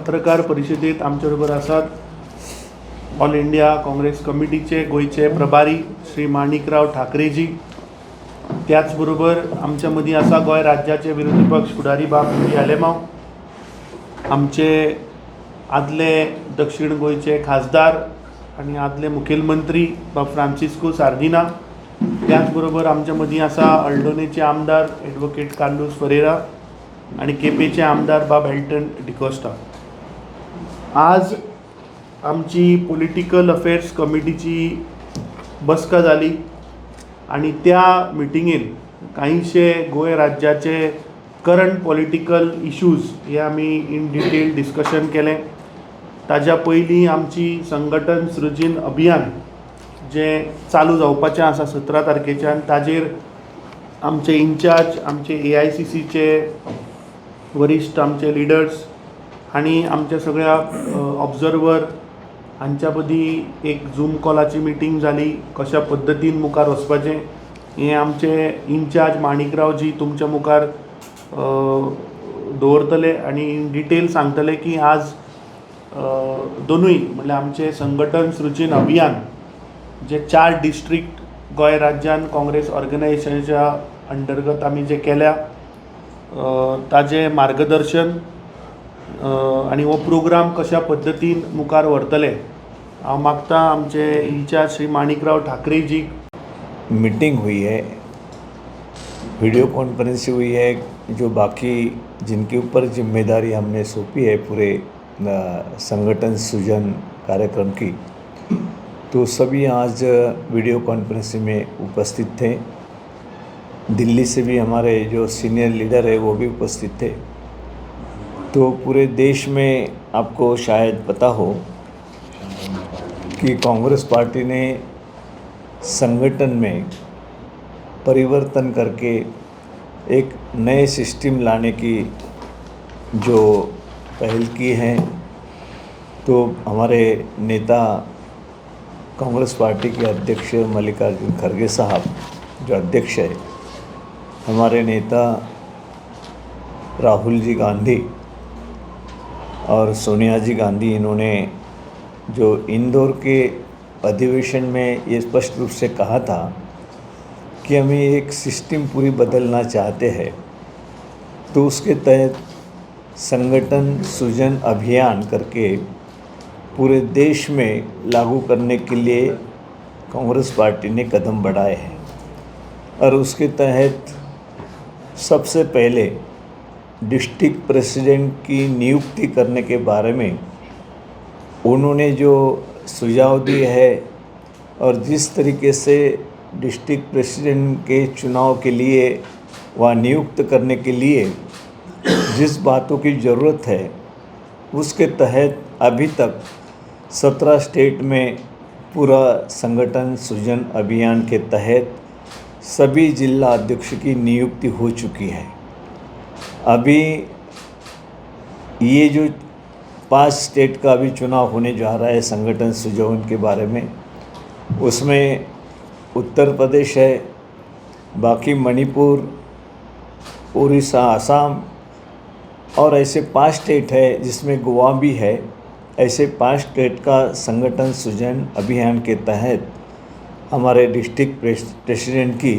पत्रकार परिशदेंत आमचे बरोबर आसात ऑल इंडिया काँग्रेस कमिटीचे गोयचे प्रभारी श्री माणिकराव ठाकरेजी। त्याच बरोबर आमच्या मदीं आसा गोंय राज्याचे विरोधी पक्ष फुडारी बाब यालेमाव, आमचे आदले दक्षिण गोंयचे खासदार आनी आदले मुखेलमंत्री बाब फ्रांसिस्को सार्दिना। त्याच बरोबर आमच्या मदीं आसा अल्डोनेचे आमदार एडवोकेट कार्लोस फरेरा आनी केपेचे आमदार बाब एल्टन डिकोस्टा। आज आमची पॉलिटिकल अफेर्स कमिटीची बसका जाली आनी त्या मिटिंगेन काहींशे गोंय राज्याचे करंट पॉलिटिकल इश्यूज हे आमी इन डिटेल डिस्कशन केलें। ताज्या पयलीं आमची संघटन सृजन अभियान जे चालू जावपाचें आसा 17 तारखेच्यान, ताजेर आमचे इन्चार्ज आमचे AICCचे वरिश्ठ आमचे लिडर्स आनी आमच्या सगळ्या ऑब्जर्वर हांच्या मदीं एक झूम कॉलाची मिटींग जाली। कशा पद्दतीन मुखार वचपाचें हें आमचे इन्चार्ज माणिकरावजी तुमच्या मुखार दवरतले आनी इन डिटेल सांगतले की आज दोनूय म्हणल्यार आमचे संघटन सृजन अभियान जे 4 डिस्ट्रिक्ट गोंय राज्यान काँग्रेस ऑर्गनायझेशनाच्या अंतर्गत आमी जे केल्या ताजें मार्गदर्शन आनी हो प्रोग्राम कशा पद्दतीन मुखार व्हरतले हांव मागतां आमचे इन्चार्ज श्री माणिकराव ठाकरे जी। मीटिंग हुई है, वीडियो कॉन्फ्रेंस हुई है, जो बाकी जिनके ऊपर जिम्मेदारी हमने सौंपी है पूरे संगठन सृजन कार्यक्रम की, तो सभी आज वीडियो कॉन्फ्रेंसिंग में उपस्थित थे। दिल्ली से भी हमारे जो सीनियर लीडर है वो भी उपस्थित थे। तो पूरे देश में आपको शायद पता हो कि कांग्रेस पार्टी ने संगठन में परिवर्तन करके एक नए सिस्टम लाने की जो पहल की है, तो हमारे नेता कांग्रेस पार्टी के अध्यक्ष मल्लिकार्जुन खड़गे साहब जो अध्यक्ष है, हमारे नेता राहुल जी गांधी और सोनिया जी गांधी, इन्होंने जो इंदौर के अधिवेशन में ये स्पष्ट रूप से कहा था कि हमें एक सिस्टम पूरी बदलना चाहते हैं, तो उसके तहत संगठन सृजन अभियान करके पूरे देश में लागू करने के लिए कांग्रेस पार्टी ने कदम बढ़ाए हैं। और उसके तहत सबसे पहले डिस्ट्रिक्ट प्रेसिडेंट की नियुक्ति करने के बारे में उन्होंने जो सुझाव दिए है और जिस तरीके से डिस्ट्रिक्ट प्रेसिडेंट के चुनाव के लिए व नियुक्त करने के लिए जिस बातों की ज़रूरत है, उसके तहत अभी तक 17 स्टेट में पूरा संगठन सृजन अभियान के तहत सभी जिला अध्यक्ष की नियुक्ति हो चुकी है। अभी ये जो 5 स्टेट का अभी चुनाव होने जा रहा है संगठन सृजन के बारे में, उसमें उत्तर प्रदेश है, बाकी मणिपुर, उड़ीसा, असम और ऐसे 5 स्टेट है जिसमें गोवा भी है। ऐसे 5 स्टेट का संगठन सृजन अभियान के तहत हमारे डिस्ट्रिक्ट प्रेसिडेंट की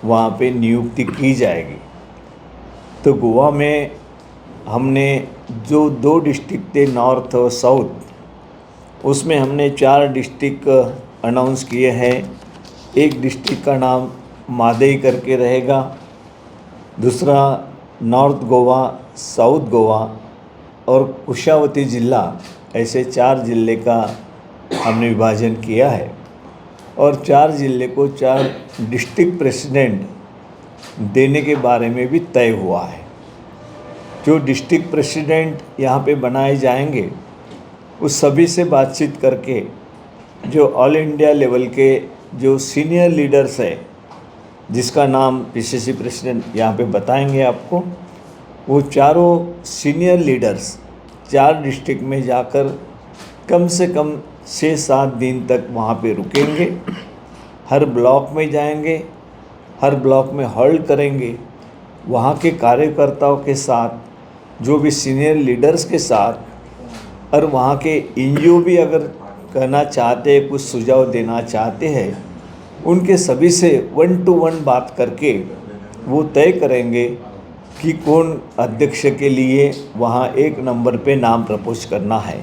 वहाँ पे नियुक्ति की जाएगी। तो गोवा में हमने जो 2 डिस्ट्रिक्ट थे नॉर्थ और साउथ, उसमें हमने 4 डिस्ट्रिक्ट अनाउंस किए हैं। एक डिस्ट्रिक्ट का नाम मादई करके रहेगा, दूसरा नॉर्थ गोवा, साउथ गोवा और कुशावती ज़िला, ऐसे 4 ज़िले का हमने विभाजन किया है। और 4 ज़िले को 4 डिस्ट्रिक्ट प्रेसिडेंट देने के बारे में भी तय हुआ है। जो डिस्ट्रिक्ट प्रेसिडेंट यहाँ पे बनाए जाएंगे, उस सभी से बातचीत करके जो ऑल इंडिया लेवल के जो सीनियर लीडर्स है, जिसका नाम PCC प्रेसिडेंट यहाँ पे बताएंगे आपको, वो चारों सीनियर लीडर्स 4 डिस्ट्रिक्ट में जाकर कम से कम 6-7 दिन तक वहाँ पे रुकेंगे। हर ब्लॉक में जाएंगे, हर ब्लॉक में होल्ड करेंगे, वहाँ के कार्यकर्ताओं के साथ, जो भी सीनियर लीडर्स के साथ और वहाँ के एनजीओ भी अगर कहना चाहते हैं, कुछ सुझाव देना चाहते हैं, उनके सभी से 1 to 1 बात करके वो तय करेंगे कि कौन अध्यक्ष के लिए वहाँ 1 नंबर पे नाम प्रपोज करना है,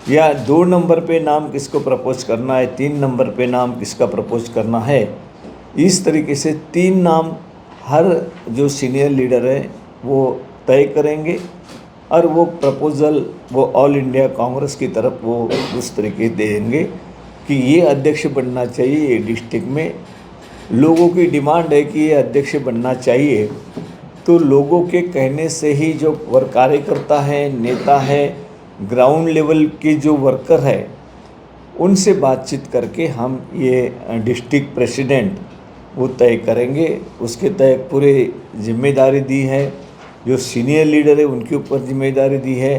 या 2 नंबर पे नाम किसको प्रपोज करना है, 3 नंबर पे नाम किसका प्रपोज करना है। इस तरीके से 3 नाम हर जो सीनियर लीडर है वो तय करेंगे और वो प्रपोज़ल वो ऑल इंडिया कांग्रेस की तरफ वो उस तरीके देंगे कि ये अध्यक्ष बनना चाहिए। ये डिस्ट्रिक्ट में लोगों की डिमांड है कि ये अध्यक्ष बनना चाहिए, तो लोगों के कहने से ही जो कार्यकर्ता है, नेता है, ग्राउंड लेवल के जो वर्कर है, उनसे बातचीत करके हम ये डिस्ट्रिक्ट प्रेसिडेंट वो तय करेंगे। उसके तय पूरे जिम्मेदारी दी है, जो सीनियर लीडर है उनके ऊपर जिम्मेदारी दी है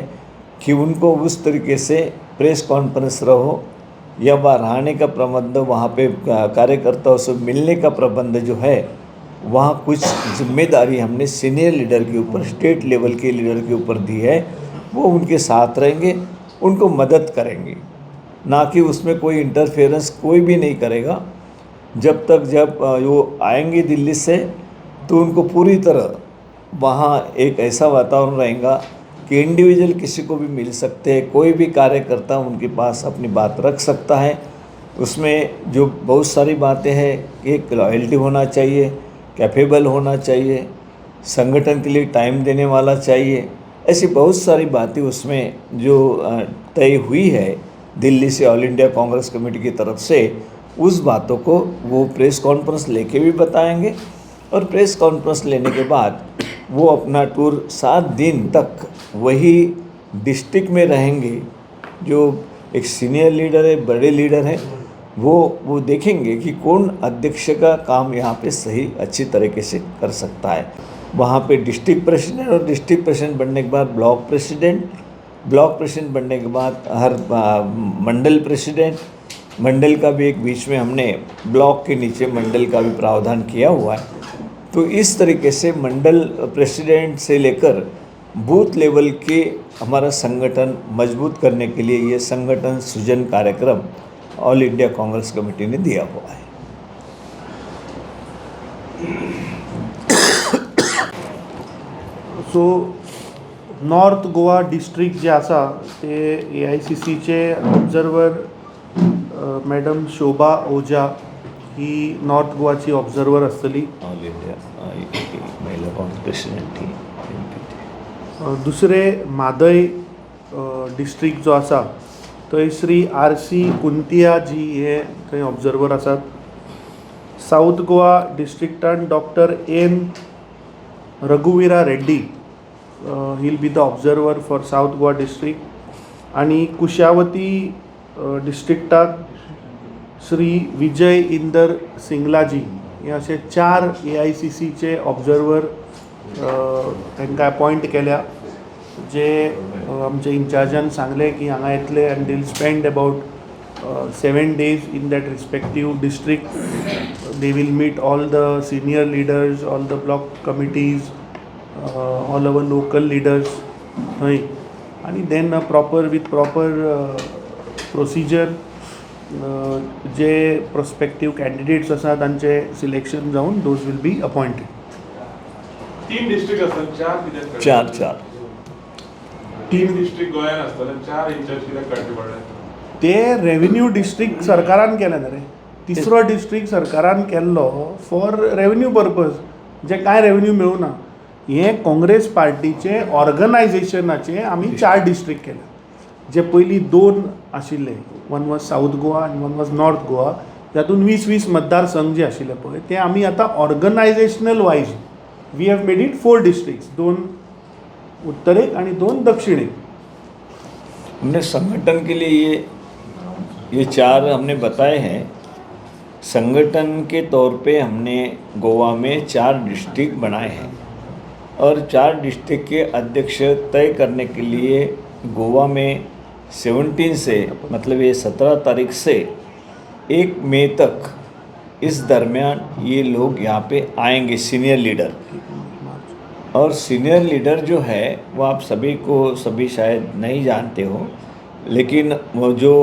कि उनको उस तरीके से प्रेस कॉन्फ्रेंस रहो या वहाँ रहने का प्रबंध, वहाँ पे कार्यकर्ताओं से मिलने का प्रबंध जो है, वहाँ कुछ जिम्मेदारी हमने सीनियर लीडर के ऊपर, स्टेट लेवल के लीडर के ऊपर दी है। वो उनके साथ रहेंगे, उनको मदद करेंगे, ना कि उसमें कोई इंटरफेरेंस कोई भी नहीं करेगा। जब वो आएंगे दिल्ली से तो उनको पूरी तरह वहाँ एक ऐसा वातावरण रहेगा कि इंडिविजुअल किसी को भी मिल सकते हैं, कोई भी कार्यकर्ता उनके पास अपनी बात रख सकता है। उसमें जो बहुत सारी बातें हैं, एक लॉयल्टी होना चाहिए, कैपेबल होना चाहिए, संगठन के लिए टाइम देने वाला चाहिए, ऐसी बहुत सारी बातें उसमें जो तय हुई है दिल्ली से ऑल इंडिया कांग्रेस कमेटी की तरफ से। उस बातों को वो प्रेस कॉन्फ्रेंस लेके भी बताएंगे और प्रेस कॉन्फ्रेंस लेने के बाद वो अपना टूर 7 दिन तक वही डिस्ट्रिक्ट में रहेंगे। जो एक सीनियर लीडर है, बड़े लीडर हैं, वो देखेंगे कि कौन अध्यक्ष का काम यहाँ पे सही अच्छी तरीके से कर सकता है। वहाँ पे डिस्ट्रिक्ट प्रेसिडेंट और डिस्ट्रिक्ट प्रेसिडेंट बनने के बाद ब्लॉक प्रेसिडेंट बनने के बाद हर मंडल प्रेसिडेंट, मंडल का भी एक बीच में हमने ब्लॉक के नीचे मंडल का भी प्रावधान किया हुआ है। तो इस तरीके से मंडल प्रेसिडेंट से लेकर बूथ लेवल के हमारा संगठन मजबूत करने के लिए ये संगठन सृजन कार्यक्रम ऑल इंडिया कांग्रेस कमेटी ने दिया हुआ है। सो नॉर्थ गोवा डिस्ट्रिक्ट जे आसा ते AICCचे ऑब्झर्वर मॅडम शोभा ओझा ही नॉर्थ गोवाची ऑब्झर्वर आसतली। ऑल इंडिया महिला कांग्रेस प्रेसिडेंट ही। दुसरे म्हादय डिस्ट्रिक्ट जो आसा थंय श्री RC कुंतिया जी हे थंय ऑब्झर्वर आसात। साऊथ गोवा डिस्ट्रिक्टान डॉक्टर N रघुवीरा Reddy he'll be the observer for South Goa district. आनी कुशावती डिस्ट्रिक्टाक श्री विजय इंदर सिंगलाजी हे असे 4 AICCचे ऑब्झर्वर तांकां अपॉयंट केल्या, जे आमचे इंचार्जान सांगले की हांगा येतले and they will spend about 7 days in that respective district. They will meet all the senior leaders, all the block committees, all our local leaders, and then with proper procedure J prospective candidates आसा तांचे selection जावन those will be appointed. 3 district असतात, 4 3 district गोंयान असतात, 4 in charge कित्याक काडचे पडले? ते रेव्हेन्यू डिस्ट्रिक्ट सरकारान केलें रे, तिसरो डिस्ट्रिक्ट सरकारान केल्लो फॉर रेव्हेन्यू पर्पज, जे कांय रेव्हेन्यू मेळूना। हे काँग्रेस पार्टीचे ऑर्गनायझेशनाचे आमी 4 डिस्ट्रिक्ट केले, जे पयलीं 2 आशिल्ले, वन वॉज साऊथ गोवा आनी वन वॉज नॉर्थ गोवा। तातूंत 20-20 मतदारसंघ जे आशिल्ले पळय ते आमी आतां organisational wise we have made it 4 districts, 2 उत्तरेक आनी 2 दक्षिणेक। हमने संगठन के लिए ये 4 हमने बताए हैं। संगठन के तौर पे हमने गोवा में 4 डिस्ट्रिक्ट बनाए हैं और 4 डिस्ट्रिक्ट के अध्यक्ष तय करने के लिए गोवा में 17 से मतलब ये 17 तारीख से 1 मई तक इस दरमियान ये लोग यहाँ पे आएंगे, सीनियर लीडर। और सीनियर लीडर जो है वो आप सभी शायद नहीं जानते हो, लेकिन वो जो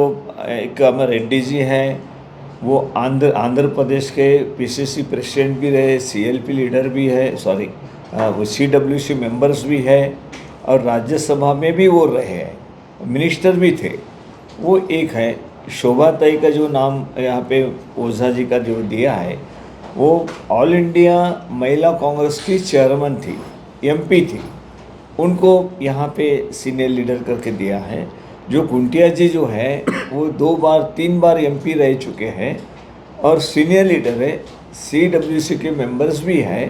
एक अमर रेड्डी जी हैं, वो आंध्र प्रदेश के पीसीसी प्रेसिडेंट भी रहे, सीएलपी लीडर भी है, वो सीडब्ल्यूसी मेंबर्स भी है, और राज्यसभा में भी वो रहे हैं, मिनिस्टर भी थे। वो एक है शोभा ताई का जो नाम यहाँ पे ओझा जी का जो दिया है, वो ऑल इंडिया महिला कांग्रेस की चेयरमैन थी, एमपी थी, उनको यहाँ पे सीनियर लीडर करके दिया है। जो कुंटिया जी जो है वो 3 बार एमपी रह चुके हैं और सीनियर लीडर है, सीडब्ल्यूसी के मेंबर्स भी हैं,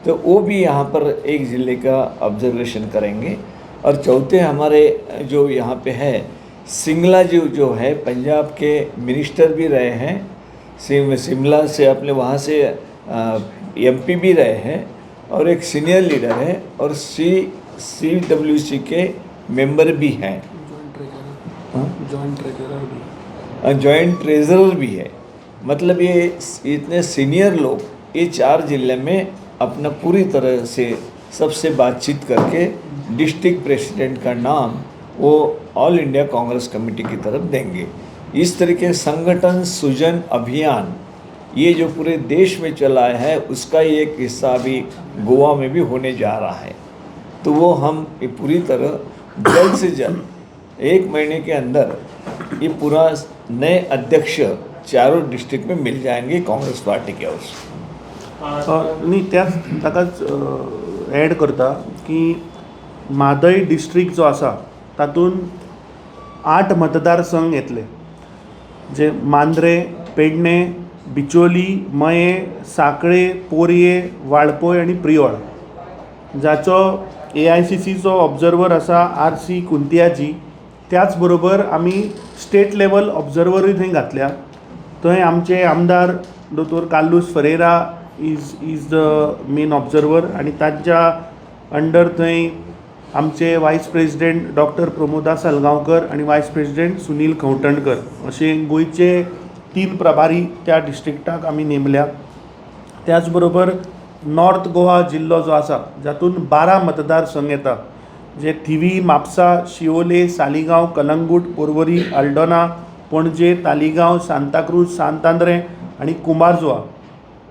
तो वो भी यहाँ पर एक ज़िले का ऑब्जर्वेशन करेंगे। और चौथे हमारे जो यहाँ पे है सिंगला जी जो है, पंजाब के मिनिस्टर भी रहे हैं, शिमला से अपने वहाँ से एमपी भी रहे हैं, और एक सीनियर लीडर है, और सीडब्ल्यूसी के मेंबर भी हैं, जॉइंट ट्रेजरर भी है। मतलब ये इतने सीनियर लोग ये 4 ज़िले में अपना पूरी तरह से सबसे बातचीत करके डिस्ट्रिक्ट प्रेसिडेंट का नाम वो ऑल इंडिया कांग्रेस कमेटी की तरफ देंगे। इस तरीके संगठन सृजन अभियान ये जो पूरे देश में चला है, उसका ही एक हिस्सा अभी गोवा में भी होने जा रहा है। तो वो हम ये पूरी तरह जल्द से जल्द 1 महीने के अंदर ये पूरा नए अध्यक्ष चारों डिस्ट्रिक्ट में मिल जाएंगे कांग्रेस पार्टी के ओर से। न्ही त्याच ताकाच एड करता की म्हादय डिस्ट्रिक्ट जो आसा तातूंत 8 मतदारसंघ येतले, जे मांद्रे, पेडणे, बिचोली, मये, साकळे, पोरये, वाळपय आनी प्रियोळ, जाचो AICCचो ऑब्जर्वर आसा RC कुंतियाजी। त्याच बरोबर आमी स्टेट लेवल ऑब्जर्वरूय थंय घातल्या। थंय आमचे आमदार दोतोर Carlos Ferreira is the main observer, आनी ताच्या अंडर थंय आमचे वायस प्रेसिडेंट डॉक्टर प्रमोदा सालगांवकर आनी वायस प्रेसिडेंट सुनील खंवटणकर अशे गोंयचे 3 प्रभारी त्या डिस्ट्रिक्टाक आमी नेमल्या। त्याच बरोबर नॉर्थ गोवा जिल्लो जो आसा जातून 12 मतदारसंघ येता, जे थिवी, म्हापसा, शिवोले, सालिगांव, कलंगूट, पर्वरी, आल्दोना, पणजे, तालिगांव, सांताक्रूज, सांतांद्रे आनी कुमारजुआ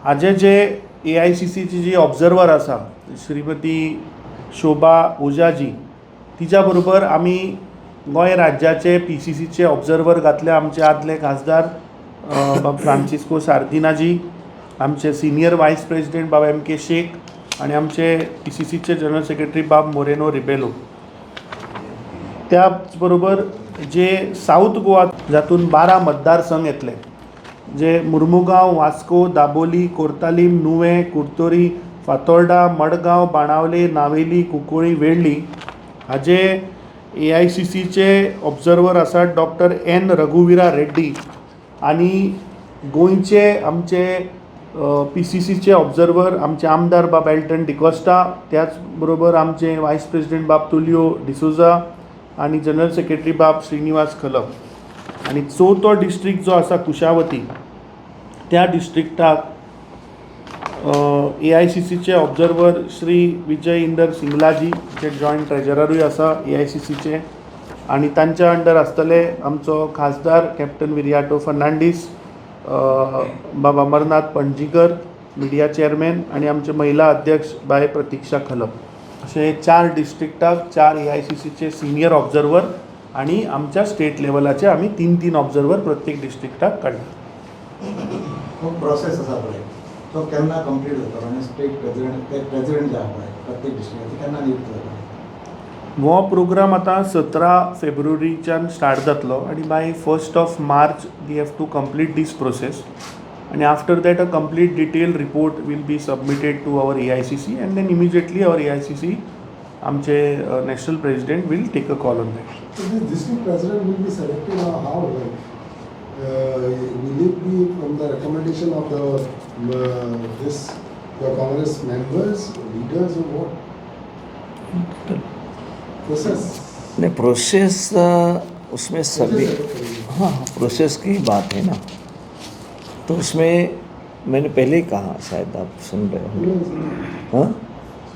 हाजे जे AICCची जी ऑब्जर्वर आसा श्रीमती शोभा ओझाजी, तिच्या बरोबर आमी गोंय राज्याचे PCCचे ऑब्जर्वर घातले। आमचे आदले खासदार बाब फ्रांसिस्को सार्दिनाजी, आमचे सिनियर वायस प्रेसिडेंट बाब MK शेख आनी आमचे PCCचे जनरल सेक्रेटरी बाब मोरेनो रिबेलो। त्याच बरोबर जे साऊथ गोवा जातून 12 मतदारसंघ येतले, जे मुर्मुगांव, वास्को, दाबोली, कोर्तालीम, नुवें, कुर्तोरी, फातोर्डा, मडगांव, बाणावले, नावेली, कुंकळी, वेळ्ळी हाजे AICCचे ऑब्जर्वर आसात डॉक्टर N रघुवीरा रेड्डी, आनी गोंयचे आमचे PCCचे ऑब्जर्वर आमचे आमदार बाब एल्टन डिकोस्टा, त्याच बरोबर आमचे वायस प्रेसिडेंट बाब तुलियो डिसोजा आनी जनरल सेक्रेटरी बाब श्रीनिवास खलप। आनी चवथो डिस्ट्रिक्ट जो आसा कुशावती, त्या डिस्ट्रिक्टाक AICCचे ऑब्जर्वर श्री विजय इंदर सिंगलाजी, जे जॉयंट ट्रेजररूय आसा AICCचे, आनी तांच्या अंडर आसतले आमचो खासदार कॅप्टन विरियाटो फर्नांडीस, बाब अमरनाथ पणजीकर मिडिया चेअरमॅन, आनी आमचे महिला अध्यक्ष बाय प्रतीक्षा खलप। अशे 4 डिस्ट्रिक्टाक 4 AICCचे सिनियर ऑब्जर्वर आनी आमच्या स्टेट लेवलाचे आमी 3 ऑब्जर्वर प्रत्येक डिस्ट्रिक्टाक काडला। प्रोसेस आसा पळय तो केन्ना कंप्लीट जाता, आनी स्टेट प्रेसिडेंट जे आहा पळय प्रत्येक डिस्ट्रिक्टाचे केन्ना नियुक्त जाता? हो प्रोग्राम आता 17 फेब्रुवारीच्यान स्टार्ट जातलो, आनी by 1 March we have to complete this process, and after that a complete detailed report will be submitted to our AICC, and then immediately our AICC amche national president will take a call on that. So the district president will be selected how? Will it be from the recommendation of the Congress members, leaders, or what? Process. नहीं, process उसमें सभी, हाँ process की बात है ना, तो उसमें मैंने पहले ही कहा, शायद आप सुन रहे हो। हाँ,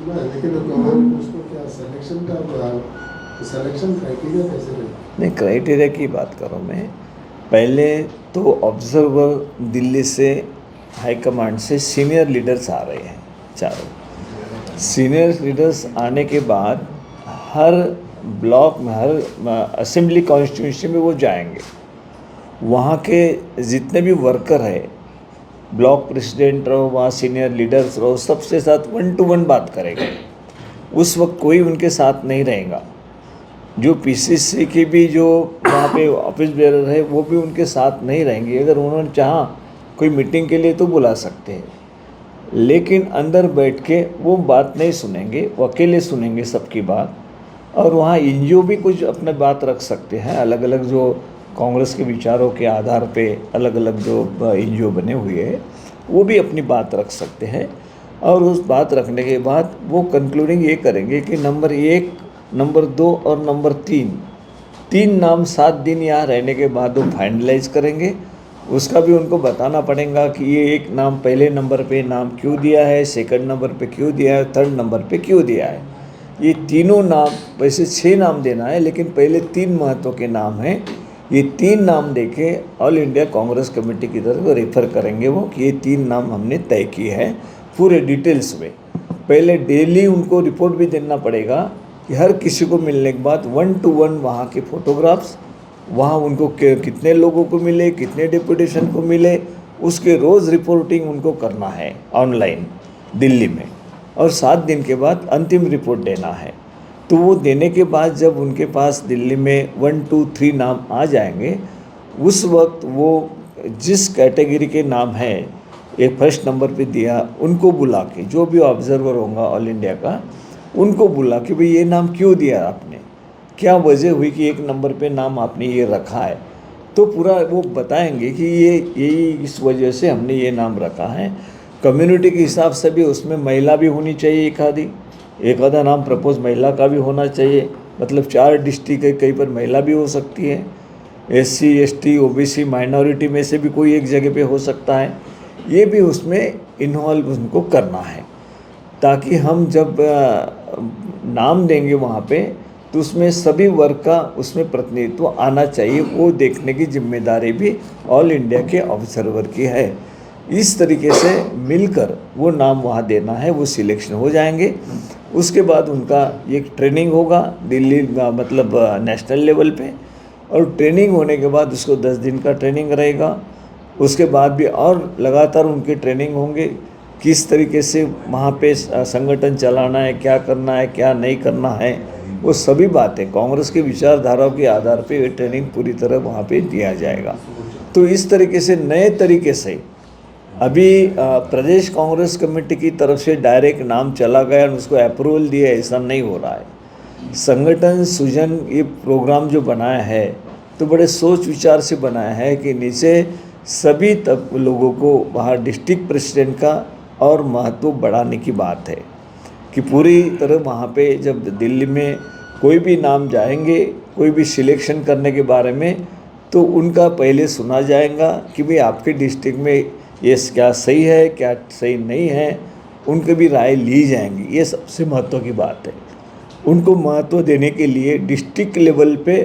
ना, लेकिन गवर्नमेंट उसको क्या सिलेक्शन का सिलेक्शन क्राइटेरिया कैसे रहेगा? नहीं, क्राइटेरिया की बात करूँ मैं, पहले तो ऑब्जर्वर दिल्ली से हाईकमांड से सीनियर लीडर्स आ रहे हैं चारों। सीनियर लीडर्स आने के बाद हर ब्लॉक में, हर असेंबली कॉन्स्टिट्यूंसी में वो जाएंगे। वहाँ के जितने भी वर्कर है, ब्लॉक प्रेसिडेंट रहो, वहाँ सीनियर लीडर्स रहो, सबसे साथ 1 to 1 बात करेंगे। उस वक्त कोई उनके साथ नहीं रहेगा। जो पीसीसी की भी जो वहाँ पे ऑफिस बेरर है वो भी उनके साथ नहीं रहेंगे। अगर उन्होंने चाहा कोई मीटिंग के लिए तो बुला सकते हैं, लेकिन अंदर बैठ के वो बात नहीं सुनेंगे, वो अकेले सुनेंगे सबकी बात। और वहाँ एनजीओ भी कुछ अपने बात रख सकते हैं, अलग अलग जो कांग्रेस के विचारों के आधार पे अलग अलग जो एनजीओ बने हुए हैं वो भी अपनी बात रख सकते हैं। और उस बात रखने के बाद वो कंक्लूडिंग ये करेंगे कि नंबर 1, नंबर 2 और नंबर 3 नाम 7 दिन यहाँ रहने के बाद वो फाइनलाइज करेंगे। उसका भी उनको बताना पड़ेगा कि ये एक नाम पहले नंबर पे नाम क्यों दिया है, सेकंड नंबर पे क्यों दिया है, थर्ड नंबर पे क्यों दिया है। ये तीनों नाम, वैसे 6 नाम देना है लेकिन पहले 3 महत्व के नाम हैं। ये 3 नाम देके ऑल इंडिया कांग्रेस कमेटी की तरफ रेफर करेंगे वो कि ये 3 नाम हमने तय किए हैं पूरे डिटेल्स में। पहले डेली उनको रिपोर्ट भी देना पड़ेगा कि हर किसी को मिलने के बाद 1 to 1 वहाँ के फोटोग्राफ्स, वहाँ उनको कितने लोगों को मिले, कितने डिपुटेशन को मिले, उसके रोज़ रिपोर्टिंग उनको करना है ऑनलाइन दिल्ली में। और 7 दिन के बाद अंतिम रिपोर्ट देना है। तो वो देने के बाद जब उनके पास दिल्ली में 1, 2, 3 नाम आ जाएंगे, उस वक्त वो जिस कैटेगरी के नाम हैं एक फर्स्ट नंबर पे दिया, उनको बुला के, जो भी ऑब्जर्वर होगा ऑल इंडिया का, उनको बुला के भाई ये नाम क्यों दिया आपने, क्या वजह हुई कि 1 नंबर पे नाम आपने ये रखा है। तो पूरा वो बताएंगे कि ये इस वजह से हमने ये नाम रखा है। कम्युनिटी के हिसाब से भी उसमें महिला भी होनी चाहिए, एक आधा नाम प्रपोज महिला का भी होना चाहिए। मतलब 4 डिस्ट्रिक्ट है, कहीं पर महिला भी हो सकती है, SC ST OBC माइनॉरिटी में से भी कोई एक जगह पे हो सकता है। ये भी उसमें इन्वॉल्व उनको करना है, ताकि हम जब नाम देंगे वहाँ पे तो उसमें सभी वर्ग का उसमें प्रतिनिधित्व आना चाहिए। वो देखने की जिम्मेदारी भी ऑल इंडिया के ऑब्जर्वर की है। इस तरीके से मिलकर वो नाम वहाँ देना है, वो सिलेक्शन हो जाएंगे। उसके बाद उनका एक ट्रेनिंग होगा दिल्ली मतलब नेशनल लेवल पे, और ट्रेनिंग होने के बाद उसको 10 दिन का ट्रेनिंग रहेगा। उसके बाद भी और लगातार उनके ट्रेनिंग होंगे, किस तरीके से वहाँ पे संगठन चलाना है, क्या करना है, क्या नहीं करना है, वो सभी बातें कांग्रेस के विचारधाराओं के आधार पे ये ट्रेनिंग पूरी तरह वहाँ पे दिया जाएगा। तो इस तरीके से नए तरीके से अभी प्रदेश कांग्रेस कमेटी की तरफ से डायरेक्ट नाम चला गया और उसको अप्रूवल दिया, ऐसा नहीं हो रहा है। संगठन सृजन ये प्रोग्राम जो बनाया है तो बड़े सोच विचार से बनाया है कि नीचे सभी तब लोगों को वहाँ डिस्ट्रिक्ट प्रेसिडेंट का और महत्व बढ़ाने की बात है कि पूरी तरह वहाँ पे जब दिल्ली में कोई भी नाम जाएंगे, कोई भी सिलेक्शन करने के बारे में, तो उनका पहले सुना जाएगा कि भाई आपके डिस्ट्रिक्ट में ये क्या सही है, क्या सही नहीं है, उनकी भी राय ली जाएंगी। ये सबसे महत्व की बात है। उनको महत्व देने के लिए डिस्ट्रिक्ट लेवल पे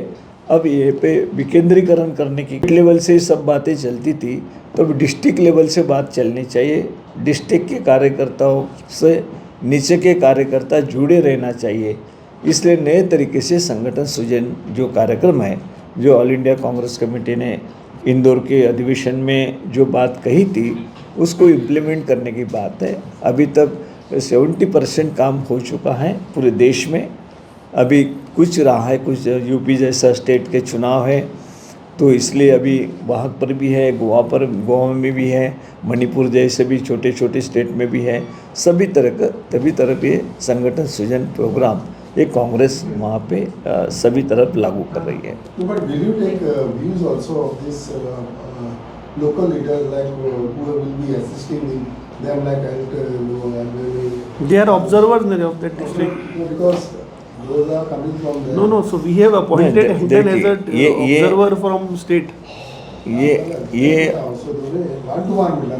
अब ये पे विकेंद्रीकरण करने की लेवल से सब बातें चलती थी, तो अब डिस्ट्रिक्ट लेवल से बात चलनी चाहिए। डिस्ट्रिक्ट के कार्यकर्ताओं से नीचे के कार्यकर्ता जुड़े रहना चाहिए। इसलिए नए तरीके से संगठन सृजन जो कार्यक्रम है, जो ऑल इंडिया कांग्रेस कमेटी ने इंदौर के अधिवेशन में जो बात कही थी, उसको इम्प्लीमेंट करने की बात है। अभी तक 70% काम हो चुका है पूरे देश में। अभी कुछ रहा है, कुछ यूपी जैसा स्टेट के चुनाव है, तो इसलिए अभी वहाँ पर भी है, गोवा में भी है, मणिपुर जैसे भी छोटे छोटे स्टेट में भी है। सभी तरफ ये संगठन सृजन प्रोग्राम ये कांग्रेस वहाँ पे सभी तरफ लागू कर रही है। But will you take views also of this local leaders like who will be assisting them like They are observers of that district. because those are coming from there. No, so we have appointed hidden as an observer from state. ये also one-to-one मिला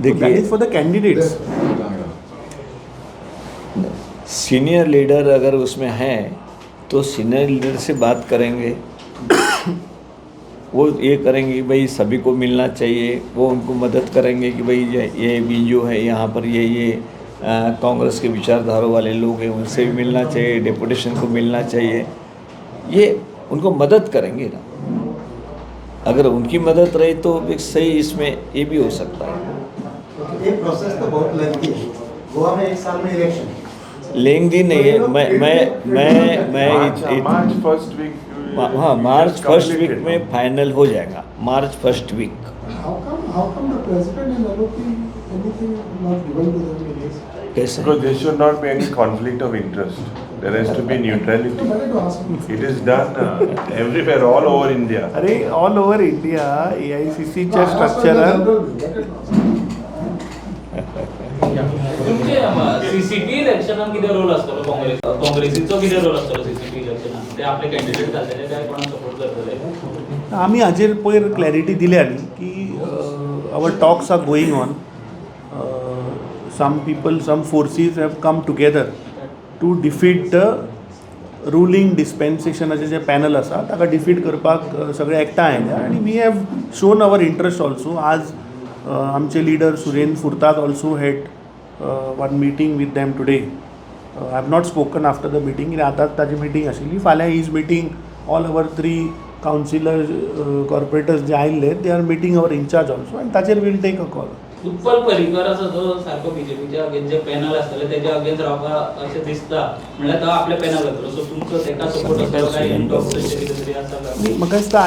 That is for the candidates. That- senior leader अगर उसमें हैं तो senior leader से बात करेंगे, वो ये करेंगे कि भाई सभी को मिलना चाहिए, वो उनको मदद करेंगे कि भाई ये भी जो है यहाँ पर ये कांग्रेस के विचारधारा वाले लोग हैं उनसे भी मिलना चाहिए, डेपुटेशन को मिलना चाहिए, ये उनको मदद करेंगे ना। अगर उनकी मदद रही तो एक सही इसमें ये भी हो सकता है। ये प्रोसेस तो बहुत लेंथी है। गोवा में 1 साल में इलेक्शन, लेंगी नहीं है। मैं मार्च फर्स्ट वीक हाँ मार्च फर्स्ट वीक में फाइनल हो जाएगा, March first week. How come the president and LOP anything not given to them in this? कैसे? Because there should not be any conflict of interest. There has to be No, neutrality. better to ask him. It is done everywhere, all over India. अरे all over India AICCच्या No, I asked for the स्ट्रक्चरान general view, better to ask him. तुमचे CCP इलेक्शनात किती role असतो काँग्रेसीचो किती role असतो CCP इलेक्शनात ते आपले कॅन्डिडेट घालतले काय कोणाक सपोर्ट करतले आम्ही हाजेर पयर क्लॅरिटी दिल्याली की our talks are going on. Some people, some forces have come together to defeat the ruling डिस्पेन्सेशनाचें जें पॅनल आसा ताका डिफीट करपाक सगळे एकठांय आयल्या आनी we have shown our interest also. आज आमचे leader Surendra Furtado also had one meeting with them today. I have not spoken after the meeting, आतांच ताची मिटींग आशिल्ली. फाल्यां he is meeting all our 3 councillor corporators जे आयिल्ले, they are meeting our incharge also आनी ताचेर we'll take a call. Utpal Parrikar असो जो सारको बीजेपीच्या अगेन्स्ट जे पॅनल आसतले तेच्या अगेन्स्ट रावपाक अशें दिसता, म्हणल्यार तो आपले पॅनल घातलो. सो तुमचो तेका सपोर्ट आसतलो काय टॉक्स कितें तरी आसा काय? म्हाका दिसता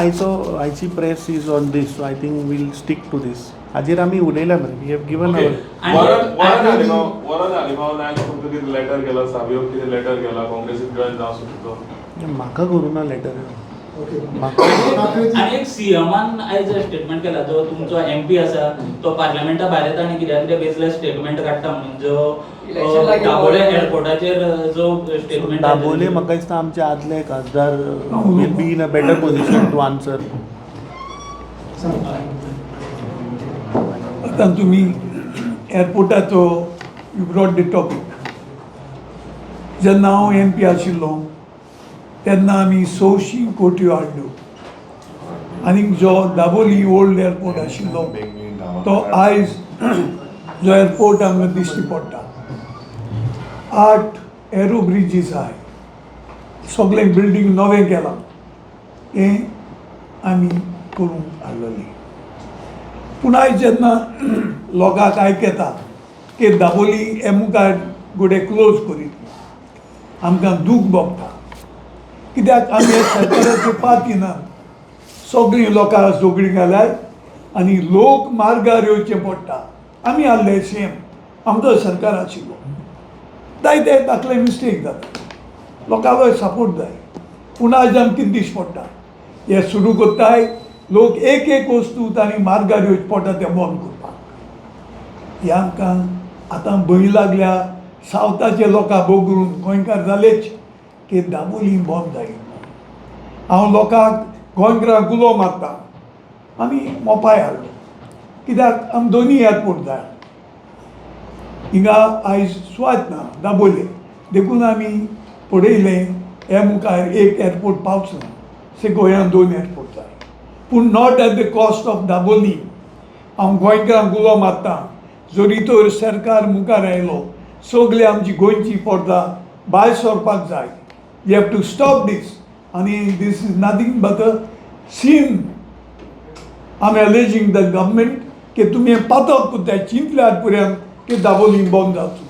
आयची press is on this, so I think we'll stick to this. हाजेर आमी उलयला मरे, वी हॅव गिवन अवर. वरण अलिबाव नायक तुमकां कितें लेटर केला, साबियो कितें लेटर केला काँग्रेसीत जॉइन जावं सुद्दां? म्हाका करूं ना लेटर. Okay. आणि एक सीएमान आयज स्टेटमेंट केला, जो तुमचो MP आसा तो पार्लमेंटा भायर येता आनी कित्याक कितें बेजले स्टेटमेंट काडटा म्हणून, जो दाबोळे एअरपोर्टाचेर जो स्टेटमेंट दाबोले म्हाका दिसता आमचे आदले खासदार will be in a better position to answer. आतां तुमी एअरपोर्टाचो यू ब्रॉट द टॉपीक. जेन्ना हांव MP आशिल्लो तेन्ना आमी 100 कोटी हाडल्यो आनी जो दाबोली ओल्ड एअरपोर्ट आशिल्लो तो आयज जो एअरपोर्ट आमकां दिश्टी पडटा, 8 एरो ब्रिजीस आहाय, सगळें बिल्डींग नवें केलां, हें आमी करूंक हाडलेलें. पूण आयज जेन्ना लोकांक आयक येता की दाबोली हे मुखार गोडे क्लोज करीत, आमकां दूख भोगता. कित्याक आमी सरकाराचे पातीना सगळीं लोकां झगडीं घाल्यात आनी लोक मार्गार येवचें पडटा. आमी आहले CM, आमचो सरकार आशिल्लो, जायते दाखले मिस्टेक जाता, लोकांलो सपोर्ट जाय. पूण आयज आमकां कितें दिश्टी पडटा, हे सुरू करताय लोक एक वस्तू तांणी मार्गार येवचें पडटा तें बंद करपाक. हें आमकां आतां भंय लागल्या. सावथाचे लोकां बगरून गोंयकार जालेच की दाबोली बंद जायना. हांव लोकांक गोंयकारांक उलो मारता, आमी मोपाय हाडलो, कित्याक आमी दोनी एअरपोर्ट जाय. हिंगा आयज स्वात ना दाबोले, देखून आमी पळयलें हे मुखार एक एअरपोर्ट पावचना, से गोंयांत 2 एअरपोर्ट जाय. पूण not at the cost of Dabolim. हांव गोंयकारांक उलो मारता, जरी तर सरकार मुखार आयलो, सगळी आमची गोंयची पर्दा भायर सरपाक जाय. You have to stop this. And this is nothing but a sin. I'm alleging the government कि तुम्हें पता कुत्ता चिंतल्यार पर्यंत कि दाबोली बंद जावचो.